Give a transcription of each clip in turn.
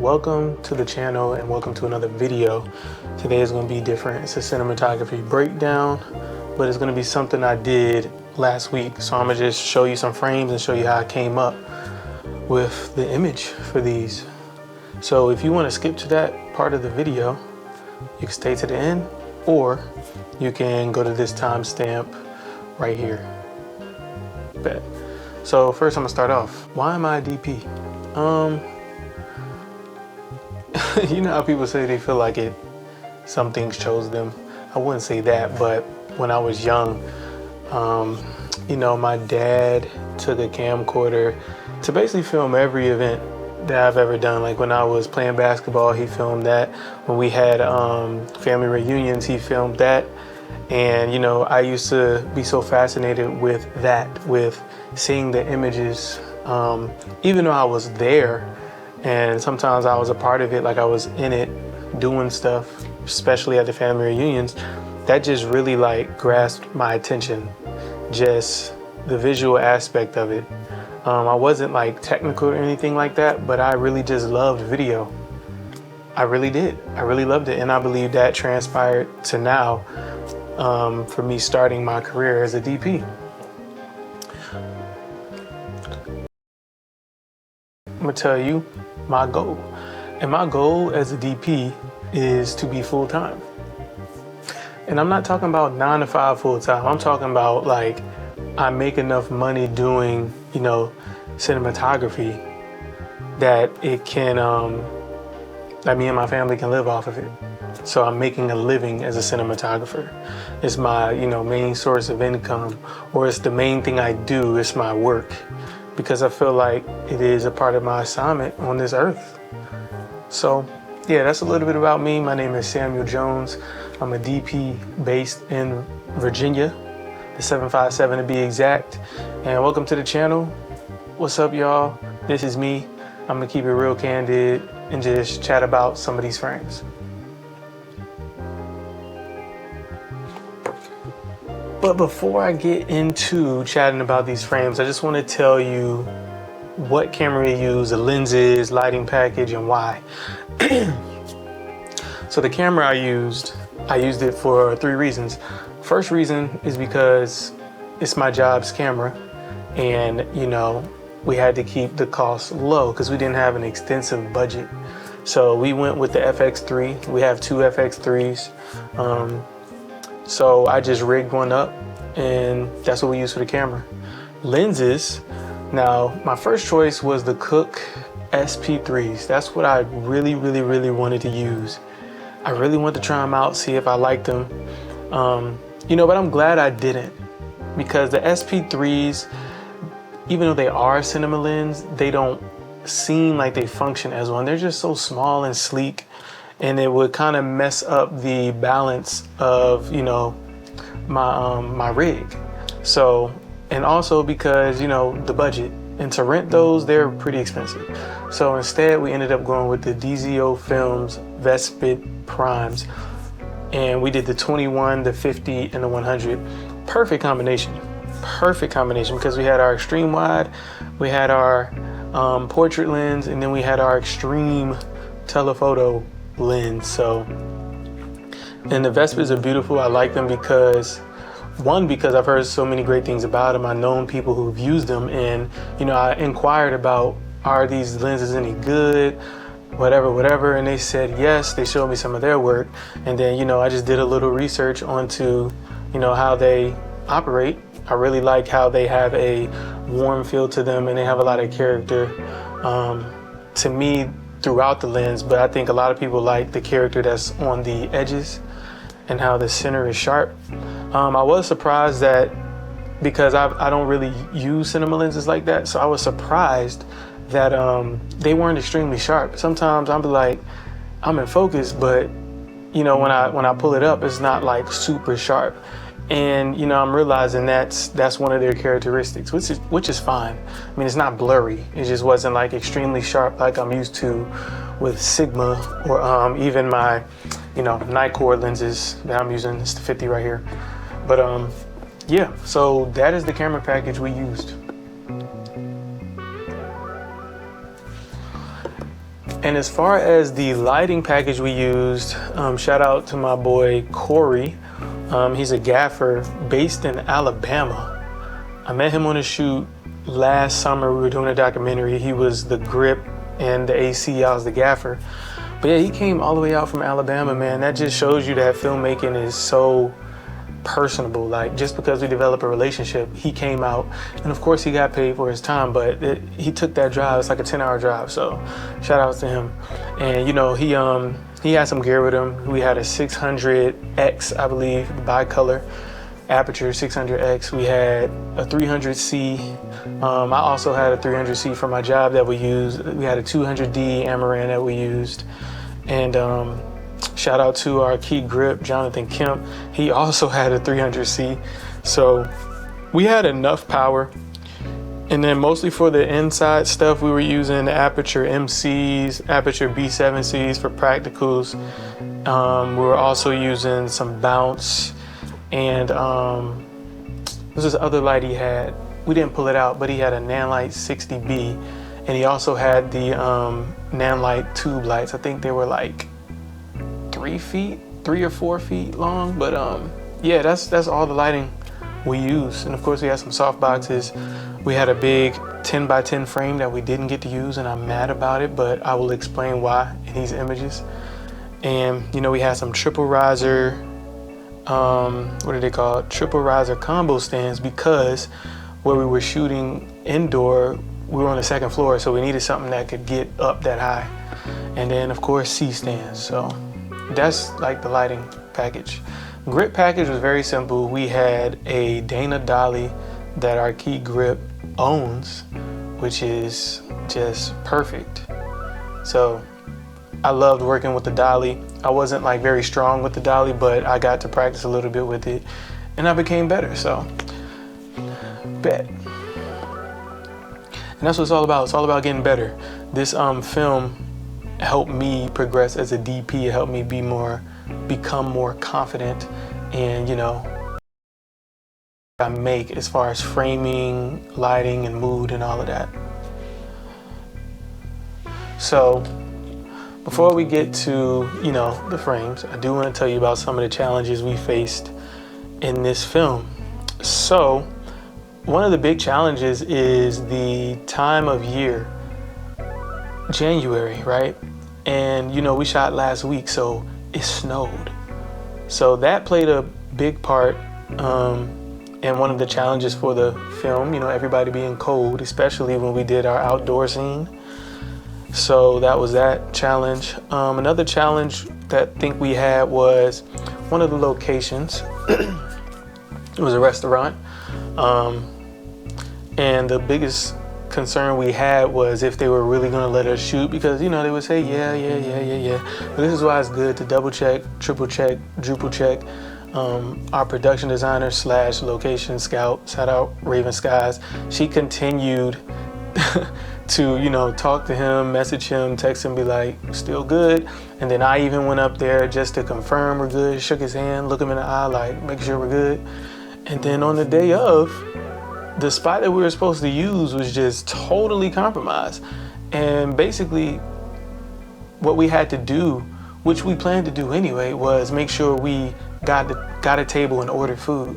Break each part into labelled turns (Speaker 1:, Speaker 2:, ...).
Speaker 1: welcome to the channel and welcome to another video. Today is going to be different. It's a cinematography breakdown, but it's going to be something I did last week. So I'm going to just show you some frames and show you how I came up with the image for these. So if you want to skip to that part of the video, you can stay to the end, or you can go to this timestamp right here. Bet. So first I'm gonna start off. Why am I a DP? You know how people say they feel like some things chose them. I wouldn't say that, but when I was young, you know, my dad took a camcorder to basically film every event that I've ever done. Like when I was playing basketball, he filmed that. When we had family reunions, he filmed that. And you know, I used to be so fascinated with that, with seeing the images, even though I was there and sometimes I was a part of it, like I was in it doing stuff, especially at the family reunions. That just really like grasped my attention, just the visual aspect of it. I wasn't like technical or anything like that, but I really just loved video. I really did. I really loved it. And I believe that transpired to now, for me starting my career as a DP. I'm gonna tell you my goal. And my goal as a DP is to be full-time. And I'm not talking about 9 to 5 full-time. I'm talking about like I make enough money doing, you know, cinematography that it can, that me and my family can live off of it. So I'm making a living as a cinematographer. It's my, you know, main source of income, or it's the main thing I do. It's my work, because I feel like it is a part of my assignment on this earth. So yeah, that's a little bit about me. My name is Samuel Jones. I'm a DP based in Virginia, the 757 to be exact. And welcome to the channel. What's up, y'all? This is me. I'm gonna keep it real candid and just chat about some of these frames. But before I get into chatting about these frames, I just want to tell you what camera we use, the lenses, lighting package, and why. So the camera I used it for 3 reasons. First reason is because it's my job's camera, and you know, we had to keep the cost low because we didn't have an extensive budget. So we went with the FX3. We have 2 FX3s. So I just rigged one up, and that's what we use for the camera. Lenses. Now, my first choice was the Cook SP3s. That's what I really wanted to use. I really wanted to try them out, see if I liked them. You know, but I'm glad I didn't, because the SP3s, even though they are cinema lens, they don't seem like they function as one. They're just so small and sleek, and it would kind of mess up the balance of, you know, my rig. So, and also because, you know, the budget, and to rent those, they're pretty expensive. So instead we ended up going with the DZO Films Vespid Primes, and we did the 21, the 50, and the 100. Perfect combination because we had our extreme wide, we had our portrait lens, and then we had our extreme telephoto lens. So, and the Vespids are beautiful. I like them because I've heard so many great things about them. I've known people who've used them, and you know, I inquired about, are these lenses any good, whatever, and they said yes. They showed me some of their work, and then, you know, I just did a little research onto, you know, how they operate. I really like how they have a warm feel to them, and they have a lot of character to me throughout the lens. But I think a lot of people like the character that's on the edges and how the center is sharp. I was surprised that, because I don't really use cinema lenses like that, so I was surprised that they weren't extremely sharp. Sometimes I'll be like, I'm in focus, but you know, when I pull it up, it's not like super sharp. And you know, I'm realizing that's one of their characteristics, which is fine. I mean, it's not blurry. It just wasn't like extremely sharp like I'm used to with Sigma, or even my, you know, Nikkor lenses that I'm using. It's the 50 right here. But yeah, so that is the camera package we used. And as far as the lighting package we used, shout out to my boy Corey. He's a gaffer based in Alabama. I met him on a shoot last summer. We were doing a documentary. He was the grip and the AC. I was the gaffer. But yeah, he came all the way out from Alabama, man. That just shows you that filmmaking is so personable. Like, just because we develop a relationship, he came out, and of course he got paid for his time, but he took that drive. It's like a 10-hour drive, so shout outs to him. And you know, he had some gear with him. We had a 600X, I believe, bicolor aperture, 600X. We had a 300C. I also had a 300C for my job that we used. We had a 200D Amaran that we used. And shout out to our key grip, Jonathan Kemp. He also had a 300C. So we had enough power. And then mostly for the inside stuff, we were using the Aperture MCs, Aperture B7Cs for practicals. We were also using some bounce. And there's this other light he had. We didn't pull it out, but he had a Nanlite 60B. And he also had the Nanlite tube lights. I think they were like 3 or 4 feet long. But yeah, that's all the lighting we used. And of course we had some soft boxes. We had a big 10 by 10 frame that we didn't get to use, and I'm mad about it, but I will explain why in these images. And you know, we had some triple riser, what are they called? Triple riser combo stands, because where we were shooting indoor, we were on the second floor, so we needed something that could get up that high. And then of course C-stands. So that's like the lighting package. Grip package was very simple. We had a Dana dolly that our key grip owns, which is just perfect. So I loved working with the dolly. I wasn't like very strong with the dolly, but I got to practice a little bit with it and I became better, so bet. And that's what it's all about. It's all about getting better. This film helped me progress as a DP. It helped me become more confident in, you know, I make as far as framing, lighting, and mood and all of that. So before we get to, you know, the frames, I do want to tell you about some of the challenges we faced in this film. So one of the big challenges is the time of year, January, right? And you know, we shot last week, so it snowed. So that played a big part in one of the challenges for the film, you know, everybody being cold, especially when we did our outdoor scene. So that was that challenge. Another challenge that I think we had was one of the locations. It was a restaurant. And the biggest concern we had was if they were really gonna let us shoot, because, you know, they would say, yeah. But this is why it's good to double check, triple check, druple check. Our production designer / location scout, shout out Raven Skies, she continued to, you know, talk to him, message him, text him, be like, still good. And then I even went up there just to confirm we're good, shook his hand, look him in the eye, like, make sure we're good. And then on the day of, the spot that we were supposed to use was just totally compromised. And basically what we had to do, which we planned to do anyway, was make sure we got a table and ordered food,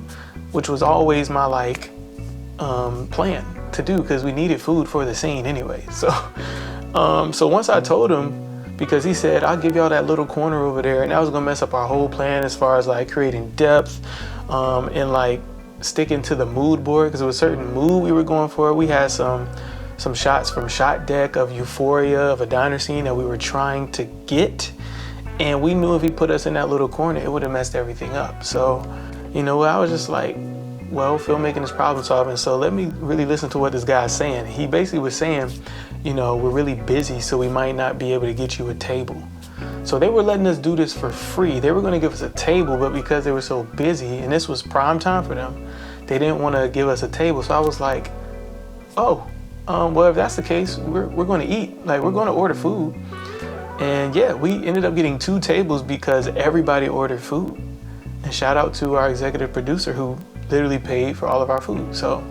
Speaker 1: which was always my like plan to do, because we needed food for the scene anyway. So so once I told him, because he said, I'll give y'all that little corner over there, and that was gonna mess up our whole plan as far as like creating depth and like sticking to the mood board, because it was a certain mood we were going for. We had some shots from Shot Deck of Euphoria, of a diner scene that we were trying to get, and we knew if he put us in that little corner, it would have messed everything up. So, you know, I was just like, well, filmmaking is problem solving, so let me really listen to what this guy's saying. He basically was saying, you know, we're really busy, so we might not be able to get you a table. So they were letting us do this for free. They were going to give us a table, but because they were so busy, and this was prime time for them, they didn't want to give us a table. So I was like, oh, well, if that's the case, we're going to eat. Like, we're going to order food. And yeah, we ended up getting 2 tables because everybody ordered food. And shout out to our executive producer who literally paid for all of our food. So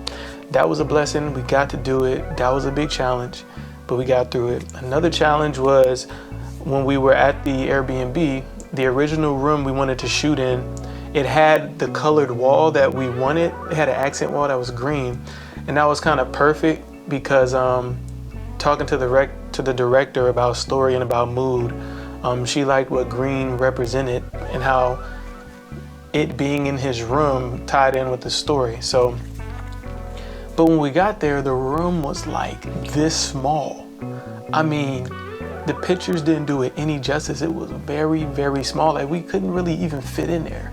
Speaker 1: that was a blessing. We got to do it. That was a big challenge. but we got through it. Another challenge was when we were at the Airbnb, the original room we wanted to shoot in, it had the colored wall that we wanted. It had an accent wall that was green, and that was kind of perfect because talking to the director about story and about mood, she liked what green represented and how it being in his room tied in with the story. So, but when we got there, the room was like this small. I mean, the pictures didn't do it any justice. It was very, very small. Like we couldn't really even fit in there.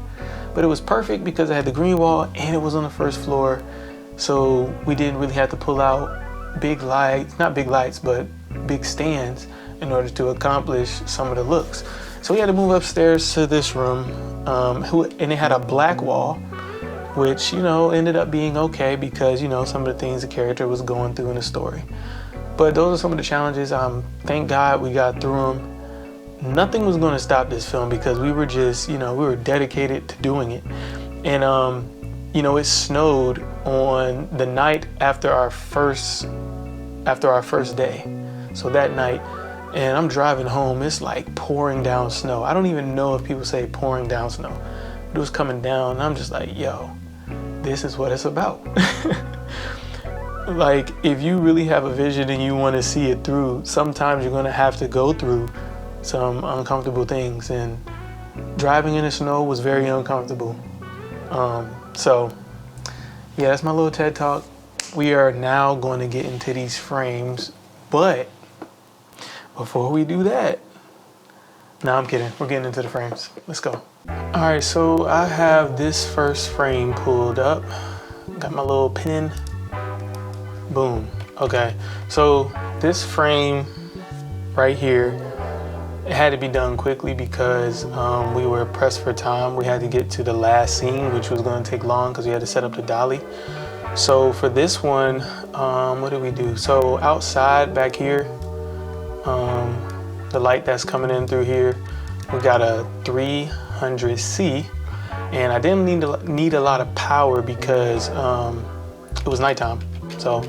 Speaker 1: But it was perfect because it had the green wall and it was on the first floor. So we didn't really have to pull out big lights, not big lights, but big stands in order to accomplish some of the looks. So we had to move upstairs to this room, and it had a black wall, which, you know, ended up being okay because, you know, some of the things the character was going through in the story. But those are some of the challenges. Thank God we got through them. Nothing was going to stop this film because we were just, you know, we were dedicated to doing it. And, you know, it snowed on the night after our first day. So that night, and I'm driving home, it's like pouring down snow. I don't even know if people say pouring down snow, but it was coming down. And I'm just like, yo, this is what it's about. Like, if you really have a vision and you want to see it through, sometimes you're going to have to go through some uncomfortable things, and driving in the snow was very uncomfortable. So yeah, that's my little TED talk. We are now going to get into these frames, but before we do that, no, I'm kidding. We're getting into the frames. Let's go. All right, so I have this first frame pulled up. Got my little pen. Boom. Okay, so this frame right here, it had to be done quickly because we were pressed for time. We had to get to the last scene, which was going to take long because we had to set up the dolly. So for this one, what did we do? So outside back here, the light that's coming in through here, we got a 300C, and I didn't need a lot of power because it was nighttime. So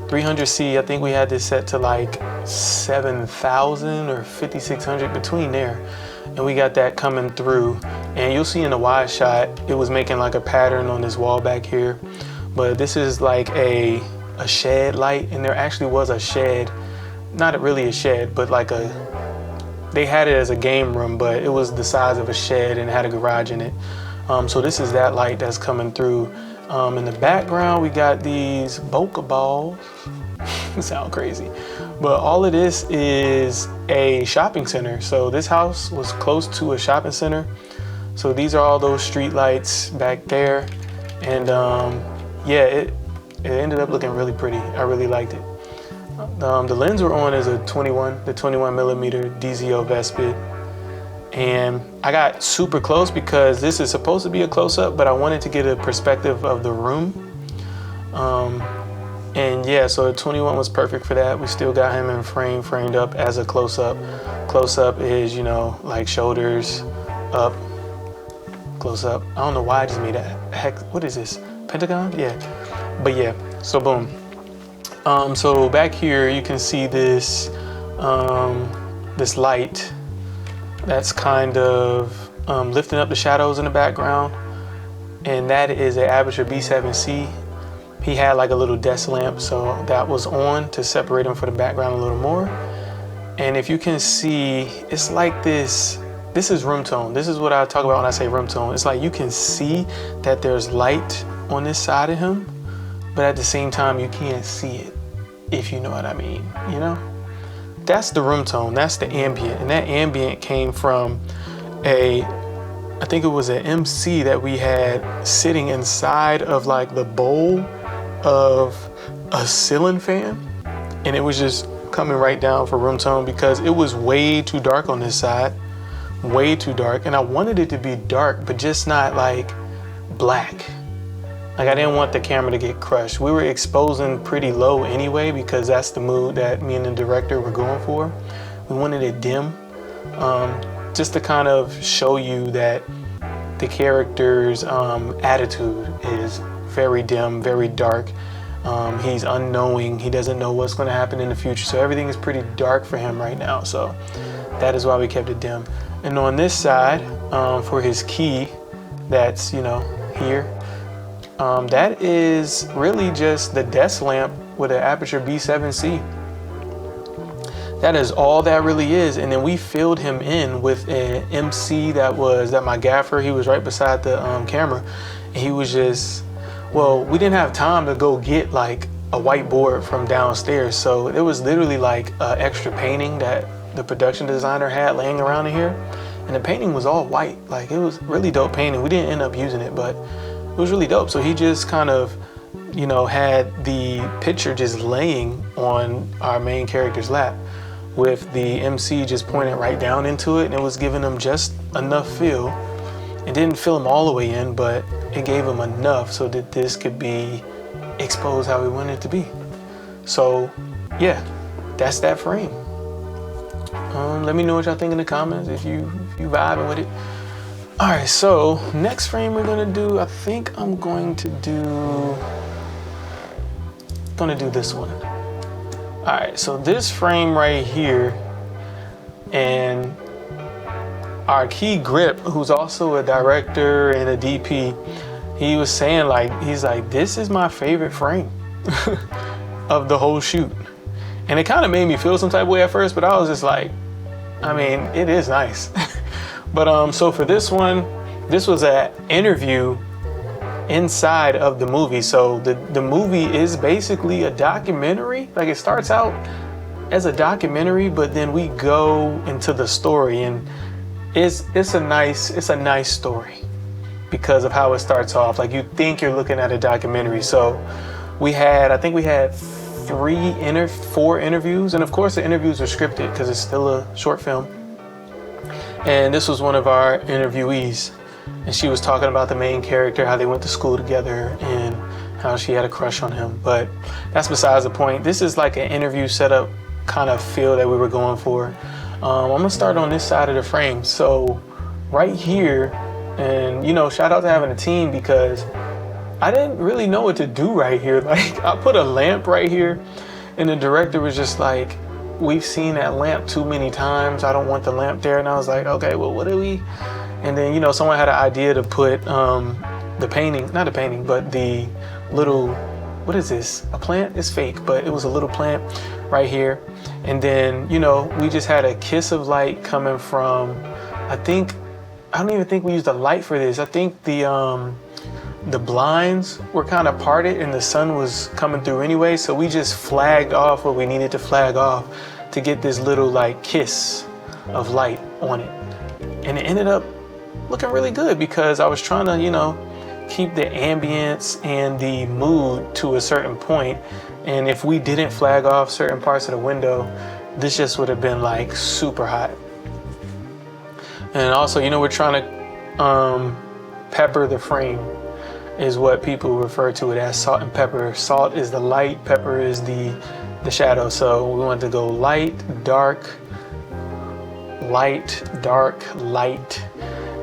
Speaker 1: 300C, I think we had this set to like 7,000 or 5,600, between there, and we got that coming through. And you'll see in the wide shot, it was making like a pattern on this wall back here. But this is like a shed light, and there actually was a shed, not really a shed, but like they had it as a game room, but it was the size of a shed and it had a garage in it. So this is that light that's coming through. In the background, we got these bokeh balls. Sound crazy, but all of this is a shopping center. So this house was close to a shopping center. So these are all those street lights back there, and yeah, it ended up looking really pretty. I really liked it. The lens we're on is the 21 millimeter DZO Vespid, and I got super close because this is supposed to be a close-up, but I wanted to get a perspective of the room. And yeah, so the 21 was perfect for that. We still got him in framed up as a close-up. Close-up is, you know, like shoulders up, close-up. I don't know why I just made that. Heck, what is this? Pentagon? Yeah. But yeah, so boom. So back here you can see this this light that's kind of lifting up the shadows in the background, and that is an Aperture B7C. He had like a little desk lamp, so that was on to separate him from the background a little more. And if you can see, it's like this is room tone. This is what I talk about when I say room tone. It's like you can see that there's light on this side of him, but at the same time you can't see it, if you know what I mean, you know? That's the room tone, that's the ambient, and that ambient came from I think it was an MC that we had sitting inside of like the bowl of a ceiling fan, and it was just coming right down for room tone because it was way too dark on this side, way too dark, and I wanted it to be dark, but just not like black. Like I didn't want the camera to get crushed. We were exposing pretty low anyway because that's the mood that me and the director were going for. We wanted it dim, just to kind of show you that the character's attitude is very dim, very dark. He's unknowing. He doesn't know what's going to happen in the future. So everything is pretty dark for him right now. So that is why we kept it dim. And on this side, for his key, that's, here, that is really just the desk lamp with an aperture B7C. That is all that really is. And then we filled him in with an MC that my gaffer, he was right beside the camera. And he was just, well, we didn't have time to go get like a whiteboard from downstairs. So it was literally like an extra painting that the production designer had laying around in here. And the painting was all white. Like, it was really dope painting. We didn't end up using it, but it was really dope. So he just kind of, had the picture just laying on our main character's lap with the MC just pointing right down into it. And it was giving him just enough feel. It didn't fill him all the way in, but it gave him enough so that this could be exposed how we wanted it to be. So yeah, that's that frame. Let me know what y'all think in the comments if you vibing with it. All right, so next frame we're gonna do, I think I'm going to do this one. All right, so this frame right here, and our key grip, who's also a director and a DP, he was saying he's like, this is my favorite frame of the whole shoot. And it kind of made me feel some type of way at first, but I was just like, I mean, it is nice. But so for this one, this was an interview inside of the movie. So the movie is basically a documentary. Like, it starts out as a documentary, but then we go into the story, and it's a nice story because of how it starts off. Like, you think you're looking at a documentary. So I think we had 4 interviews, and of course the interviews are scripted because it's still a short film. And this was one of our interviewees, and she was talking about the main character, how they went to school together and how she had a crush on him. But that's besides the point. This is like an interview setup kind of feel that we were going for. I'm gonna start on this side of the frame. So right here, and shout out to having a team, because I didn't really know what to do right here. Like, I put a lamp right here, and the director was just like, we've seen that lamp too many times. I don't want the lamp there. And I was like, okay, well, what do we? And then, someone had an idea to put the painting, not the painting, but the little, what is this? A plant? It's fake, but it was a little plant right here. And then, we just had a kiss of light coming from, I don't even think we used a light for this. I think the blinds were kind of parted and the sun was coming through anyway. So we just flagged off what we needed to flag off to get this little like kiss of light on it. And it ended up looking really good because I was trying to, keep the ambience and the mood to a certain point. And if we didn't flag off certain parts of the window, this just would have been like super hot. And also, we're trying to pepper the frame, is what people refer to it as, salt and pepper. Salt is the light, pepper is the shadow. So we want to go light, dark, light,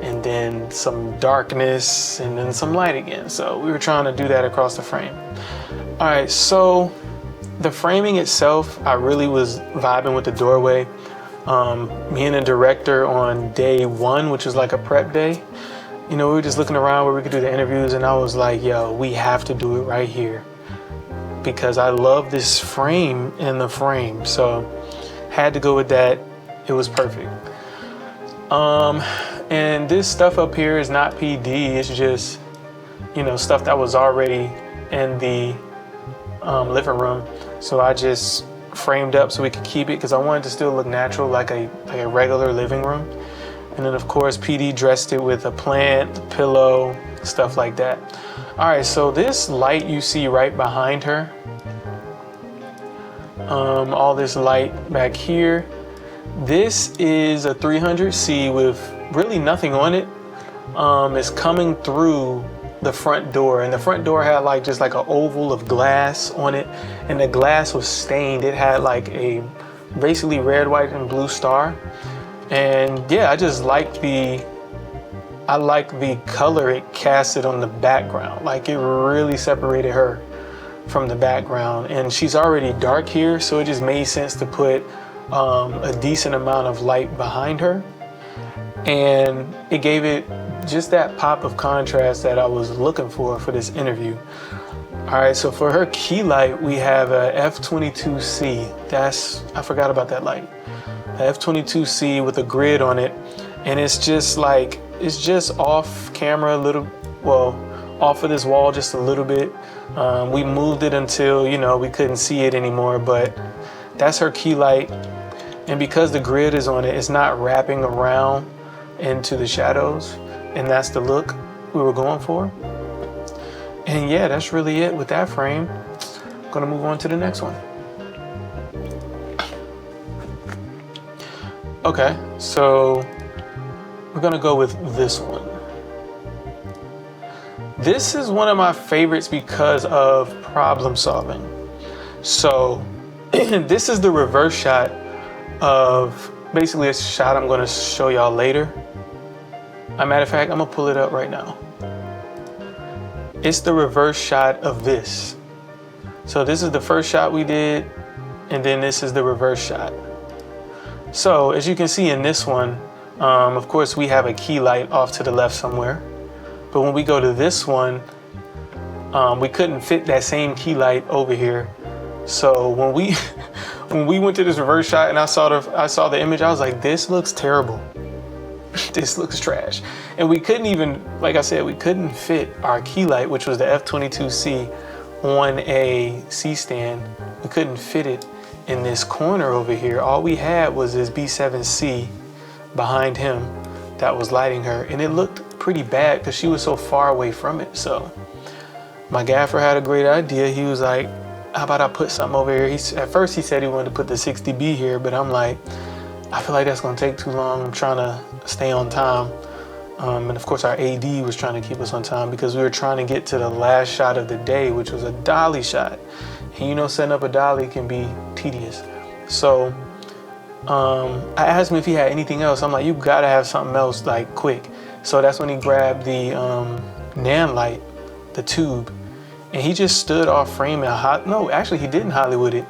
Speaker 1: and then some darkness, and then some light again. So we were trying to do that across the frame. All right, so the framing itself, I really was vibing with the doorway. Me and the director on day 1, which was like a prep day, we were just looking around where we could do the interviews, and I was like, yo, we have to do it right here because I love this frame in the frame. So had to go with that. It was perfect. And this stuff up here is not PD. It's just, stuff that was already in the living room. So I just framed up so we could keep it because I wanted to still look natural, like a regular living room. And then of course PD dressed it with a plant, pillow, stuff like that. All right, so this light you see right behind her, all this light back here, this is a 300C with really nothing on it. It's coming through the front door, and the front door had like just like an oval of glass on it, and the glass was stained. It had like a basically red, white, and blue star. And yeah, I just liked the color it casted on the background. Like, it really separated her from the background, and she's already dark here, so it just made sense to put a decent amount of light behind her, and it gave it just that pop of contrast that I was looking for this interview. All right, so for her key light, we have a f22C. I forgot about that light. A f22C with a grid on it, and it's just off camera a little, well, off of this wall just a little bit. We moved it until, we couldn't see it anymore, but that's her key light. And because the grid is on it, it's not wrapping around into the shadows, and that's the look we were going for. And yeah, that's really it with that frame. I'm gonna move on to the next one. Okay, so we're gonna go with this one. This is one of my favorites because of problem solving. So this is the reverse shot of basically a shot I'm gonna show y'all later. As a matter of fact, I'm gonna pull it up right now. It's the reverse shot of this. So this is the first shot we did, and then this is the reverse shot. So as you can see in this one, of course we have a key light off to the left somewhere. But when we go to this one, we couldn't fit that same key light over here. So when we when we went to this reverse shot and I saw the image, I was like, this looks terrible. This looks trash. And we couldn't even, like I said, we couldn't fit our key light, which was the f22C, on a C-stand. We couldn't fit it in this corner over here. All we had was this B7C behind him that was lighting her, and it looked pretty bad because she was so far away from it. So my gaffer had a great idea. He was like, how about I put something over here? At first he said he wanted to put the 60B here, but I'm like, I feel like that's gonna take too long. I'm trying to stay on time. And of course our AD was trying to keep us on time because we were trying to get to the last shot of the day, which was a dolly shot. And setting up a dolly can be tedious. So I asked him if he had anything else. I'm like, you gotta have something else like quick. So that's when he grabbed the Nan light, the tube, and he just stood off frame and no, actually he didn't Hollywood it.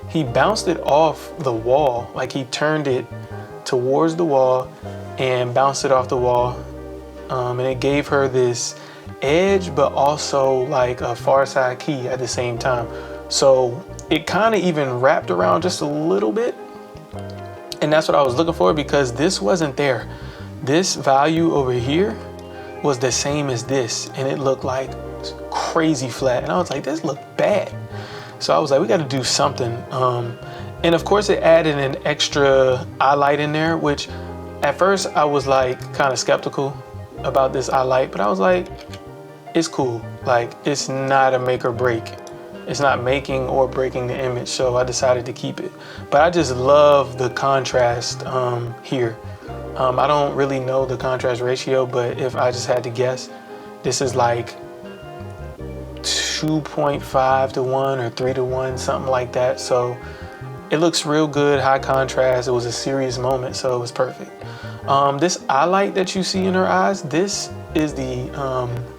Speaker 1: He bounced it off the wall, like he turned it towards the wall and bounced it off the wall. And it gave her this edge, but also like a far side key at the same time. So it kind of even wrapped around just a little bit. And that's what I was looking for because this wasn't there. This value over here was the same as this, and it looked like crazy flat. And I was like, this looked bad. So I was like, we got to do something. And of course it added an extra eye light in there, which at first I was like kind of skeptical about this eye light, but I was like, it's cool. Like, it's not a make or break. It's not making or breaking the image, so I decided to keep it. But I just love the contrast here. I don't really know the contrast ratio, but if I just had to guess, this is like 2.5 to 1 or 3 to 1, something like that. So it looks real good, high contrast. It was a serious moment, so it was perfect. This eye light that you see in her eyes, this is the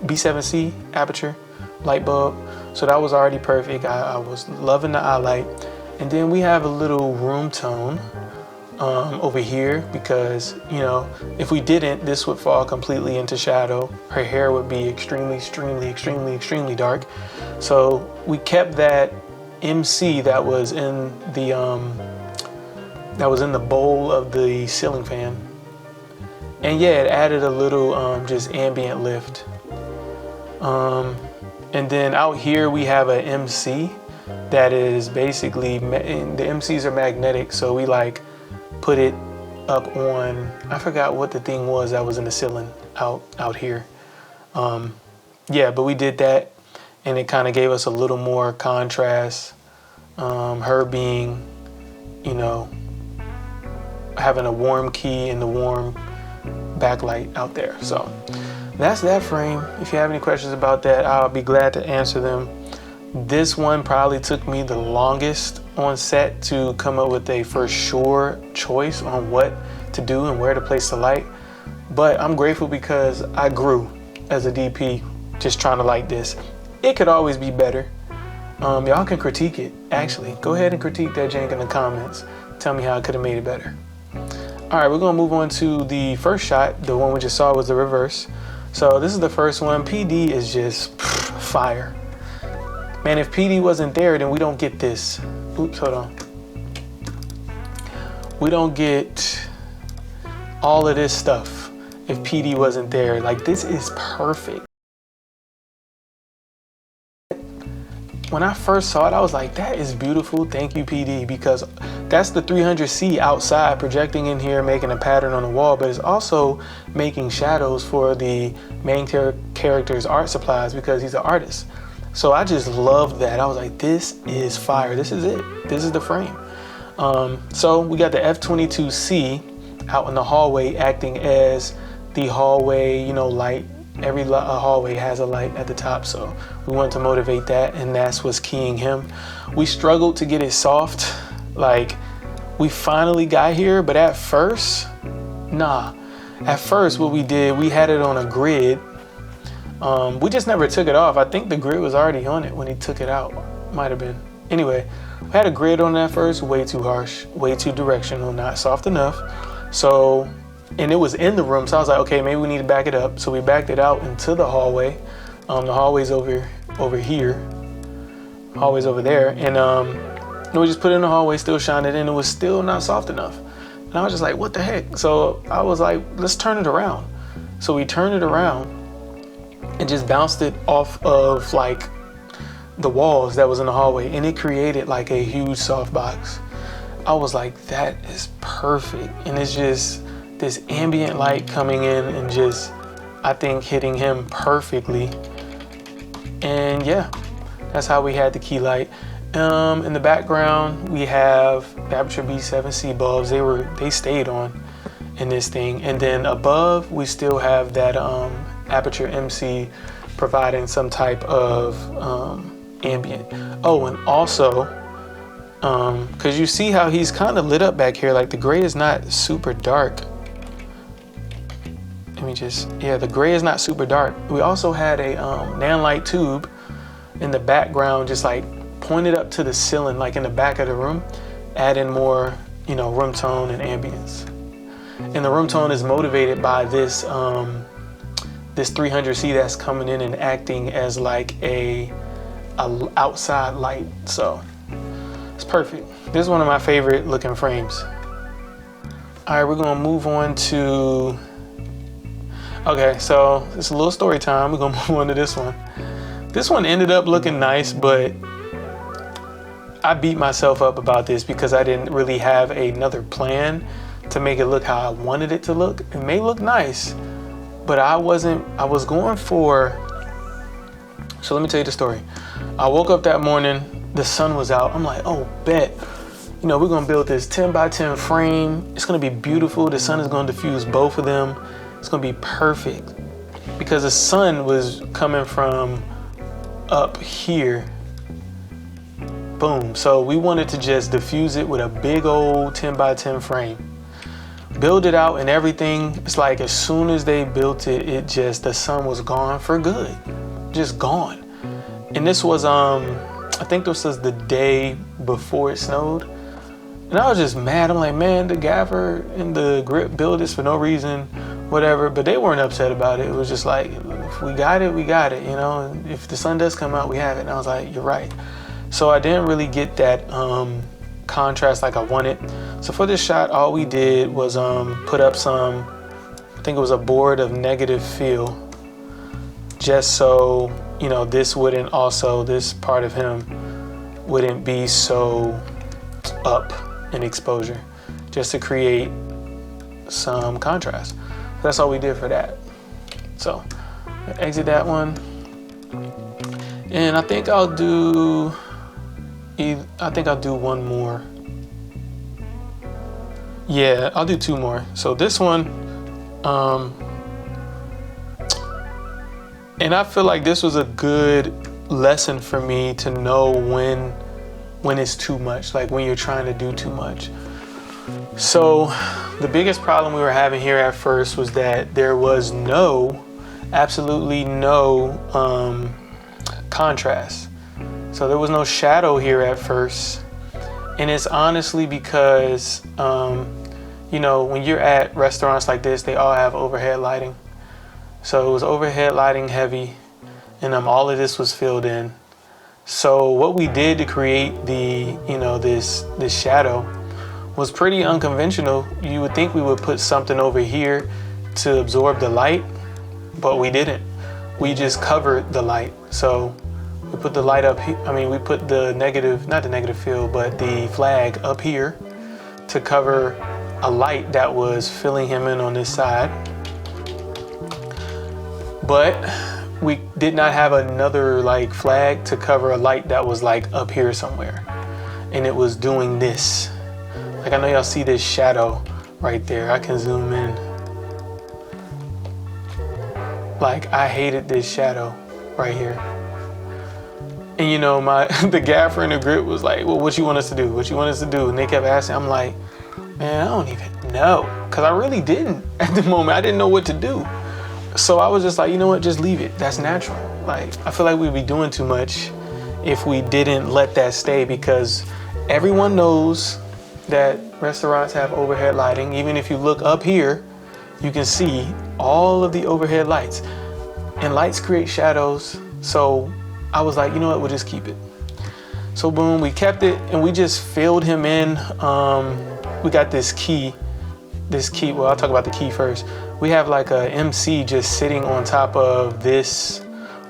Speaker 1: B7C aperture light bulb. So that was already perfect. I was loving the eye light. And then we have a little room tone over here because, if we didn't, this would fall completely into shadow. Her hair would be extremely, extremely, extremely, extremely dark. So we kept that MC that was in the bowl of the ceiling fan. And yeah, it added a little just ambient lift. And then out here we have a MC that is basically, the MCs are magnetic, so we like put it up on, I forgot what the thing was that was in the ceiling out here. Yeah, but we did that, and it kind of gave us a little more contrast. Her being, having a warm key and the warm backlight out there. So that's that frame. If you have any questions about that, I'll be glad to answer them. This one probably took me the longest on set to come up with a for sure choice on what to do and where to place the light. But I'm grateful because I grew as a DP just trying to light this. It could always be better. Y'all can critique it. Actually, go ahead and critique that jank in the comments. Tell me how I could have made it better. All right, we're gonna move on to the first shot. The one we just saw was the reverse. So this is the first one. PD is just fire. Man, if PD wasn't there, then we don't get this. Oops, hold on. We don't get all of this stuff if PD wasn't there. Like, this is perfect. When I first saw it, I was like, that is beautiful. Thank you, PD, because that's the 300C outside projecting in here, making a pattern on the wall, but it's also making shadows for the main character's art supplies because he's an artist. So I just loved that. I was like, this is fire. This is it. This is the frame. So we got the F22C out in the hallway acting as the hallway, you know, light. Every hallway has a light at the top, so we wanted to motivate that, and that's what's keying him. We struggled to get it soft. Like, we finally got here, but at first, nah. At first, what we did, we had it on a grid. We just never took it off. I think the grid was already on it when he took it out. Might have been. Anyway, we had a grid on that first, way too harsh, way too directional, not soft enough. So, and it was in the room, so I was like, okay, maybe we need to back it up. So we backed it out into the hallway. The hallway's over here. Hallway's over there. And we just put it in the hallway, still shined it in. It was still not soft enough. And I was just like, what the heck? So I was like, let's turn it around. So we turned it around and just bounced it off of like the walls that was in the hallway. And it created like a huge softbox. I was like, that is perfect. And it's just this ambient light coming in and just, I think, hitting him perfectly. And yeah, that's how we had the key light. In the background, we have the Aperture B7C bulbs. They stayed on in this thing. And then above, we still have that Aperture MC providing some type of ambient. Oh, and also, because you see how he's kind of lit up back here, like the gray is not super dark. The gray is not super dark. We also had a nanlight tube in the background, just like pointed up to the ceiling, like in the back of the room, adding more, you know, room tone and ambience. And the room tone is motivated by this this 300C that's coming in and acting as like a outside light. So it's perfect. This is one of my favorite looking frames. All right, we're gonna move on to, okay, so it's a little story time. We're gonna move on to this one. This one ended up looking nice, but I beat myself up about this because I didn't really have another plan to make it look how I wanted it to look. It may look nice, but I was going for, so let me tell you the story. I woke up that morning, the sun was out. I'm like, oh, bet. You know, we're gonna build this 10 by 10 frame. It's gonna be beautiful. The sun is gonna diffuse both of them. It's gonna be perfect because the sun was coming from up here. Boom. So we wanted to just diffuse it with a big old 10 by 10 frame. Build it out and everything. It's like as soon as they built it, the sun was gone for good. Just gone. And this was, I think this was the day before it snowed. And I was just mad. I'm like, man, the gaffer and the grip built this for no reason, whatever. But they weren't upset about it. It was just like, if we got it, we got it, you know. And if the sun does come out, we have it. And I was like, you're right. So I didn't really get that contrast like I wanted. So for this shot, all we did was put up some, I think it was a board of negative fill, just so, you know, this part of him wouldn't be so up in exposure, just to create some contrast. That's all we did for that. So exit that one. And I think I'll do one more. Yeah, I'll do two more. So this one, and I feel like this was a good lesson for me to know when it's too much, like when you're trying to do too much. So the biggest problem we were having here at first was that there was absolutely no contrast. So there was no shadow here at first. And it's honestly because, you know, when you're at restaurants like this, they all have overhead lighting. So it was overhead lighting heavy, and all of this was filled in. So what we did to create the, you know, this shadow was pretty unconventional. You would think we would put something over here to absorb the light, but we didn't. We just covered the light. So we put the light up here. I mean, we put the negative, not the negative field, but the flag up here to cover a light that was filling him in on this side. But we did not have another like flag to cover a light that was like up here somewhere. And it was doing this. Like, I know y'all see this shadow right there. I can zoom in. Like, I hated this shadow right here. And you know, the gaffer and the grip was like, well, what you want us to do? What you want us to do? And they kept asking. I'm like, man, I don't even know. Cause I really didn't at the moment. I didn't know what to do. So I was just like, you know what, just leave it. That's natural. Like, I feel like we'd be doing too much if we didn't let that stay, because everyone knows that restaurants have overhead lighting. Even if you look up here, you can see all of the overhead lights, and lights create shadows. So I was like, you know what, we'll just keep it. So boom, we kept it, and we just filled him in. We got this key, well, I'll talk about the key first. We have like a MC just sitting on top of this,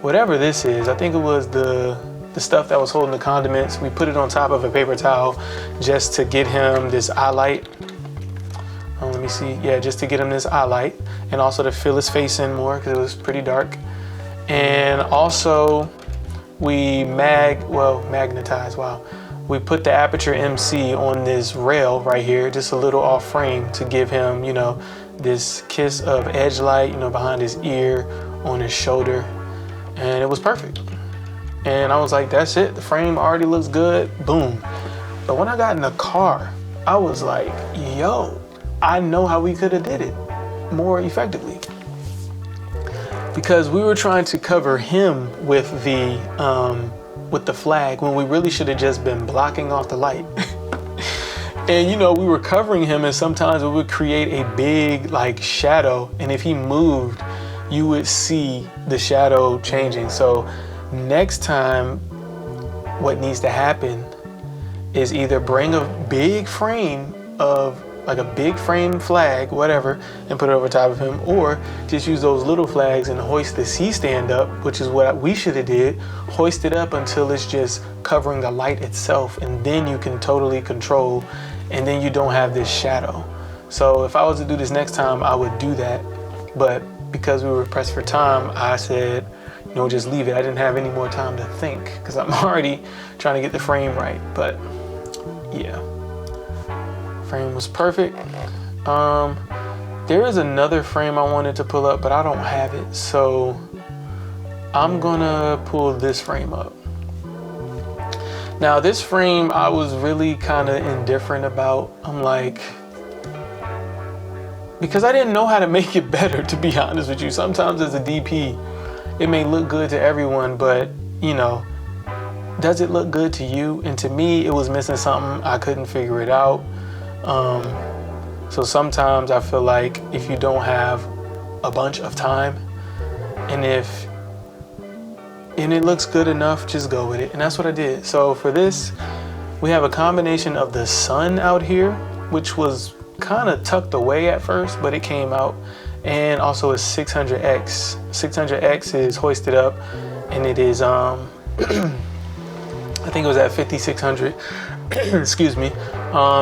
Speaker 1: whatever this is. I think it was the stuff that was holding the condiments. We put it on top of a paper towel just to get him this eye light. Let me see. Yeah, just to get him this eye light, and also to fill his face in more because it was pretty dark. And also we magnetized, wow. We put the Aperture MC on this rail right here, just a little off frame, to give him, you know, this kiss of edge light, you know, behind his ear, on his shoulder. And it was perfect. And I was like, that's it. The frame already looks good. Boom. But when I got in the car, I was like, yo, I know how we could have did it more effectively. Because we were trying to cover him with the flag when we really should have just been blocking off the light. And you know, we were covering him, and sometimes it would create a big like shadow. And if he moved, you would see the shadow changing. So next time, what needs to happen is either bring a big frame of like a big frame flag, whatever, and put it over top of him, or just use those little flags and hoist the C-stand up, which is what we should have did. Hoist it up until it's just covering the light itself, and then you can totally control, and then you don't have this shadow. So if I was to do this next time, I would do that. But because we were pressed for time, I said, you know, just leave it. I didn't have any more time to think because I'm already trying to get the frame right. But yeah, frame was perfect. There is another frame I wanted to pull up, but I don't have it. So I'm gonna pull this frame up. Now this frame I was really kind of indifferent about. I'm like, because I didn't know how to make it better, to be honest with you. Sometimes as a DP, it may look good to everyone, but you know, does it look good to you? And to me, it was missing something. I couldn't figure it out. So sometimes I feel like if you don't have a bunch of time, and it looks good enough, just go with it. And that's what I did. So for this, we have a combination of the sun out here, which was kind of tucked away at first, but it came out, and also a 600X. 600X is hoisted up, and it is I think it was at 5600. Excuse me.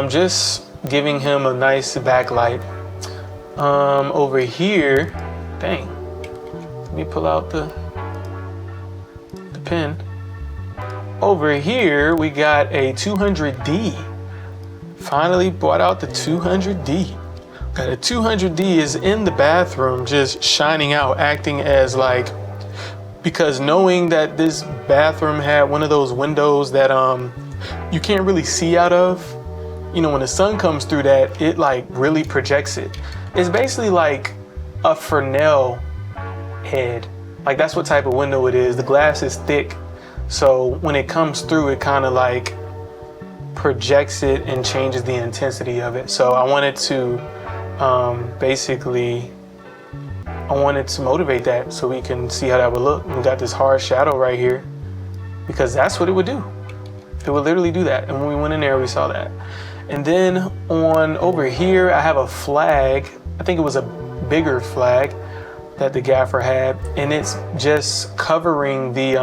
Speaker 1: Just giving him a nice backlight. Over here, dang, let me pull out the pen. Over here we got a 200D. Finally brought out the 200D. Got a 200D is in the bathroom, just shining out, acting as like, because knowing that this bathroom had one of those windows that you can't really see out of, you know, when the sun comes through that, it like really projects it. It's basically like a Fresnel head. Like that's what type of window it is. The glass is thick, So when it comes through, it kind of like projects it and changes the intensity of it. So I wanted to basically, I wanted to motivate that so we can see how that would look. We got this hard shadow right here because that's what it would do. It would literally do that. And when we went in there, we saw that. And then on over here, I have a flag. I think it was a bigger flag that the gaffer had, and it's just covering the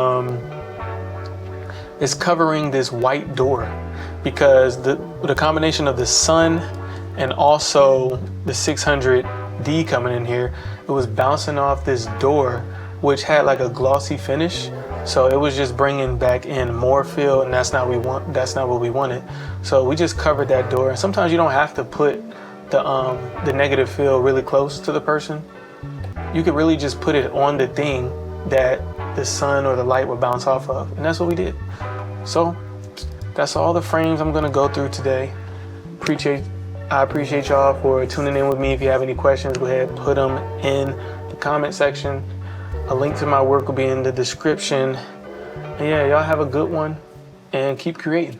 Speaker 1: it's covering this white door, because the combination of the sun and also the 600D coming in here, it was bouncing off this door, which had like a glossy finish. So it was just bringing back in more fill, and that's not what we wanted. So we just covered that door. And sometimes you don't have to put the negative fill really close to the person. You could really just put it on the thing that the sun or the light would bounce off of, and that's what we did. So that's all the frames I'm gonna go through today. I appreciate y'all for tuning in with me. If you have any questions, go ahead, put them in the comment section. A link to my work will be in the description. And yeah, y'all have a good one and keep creating.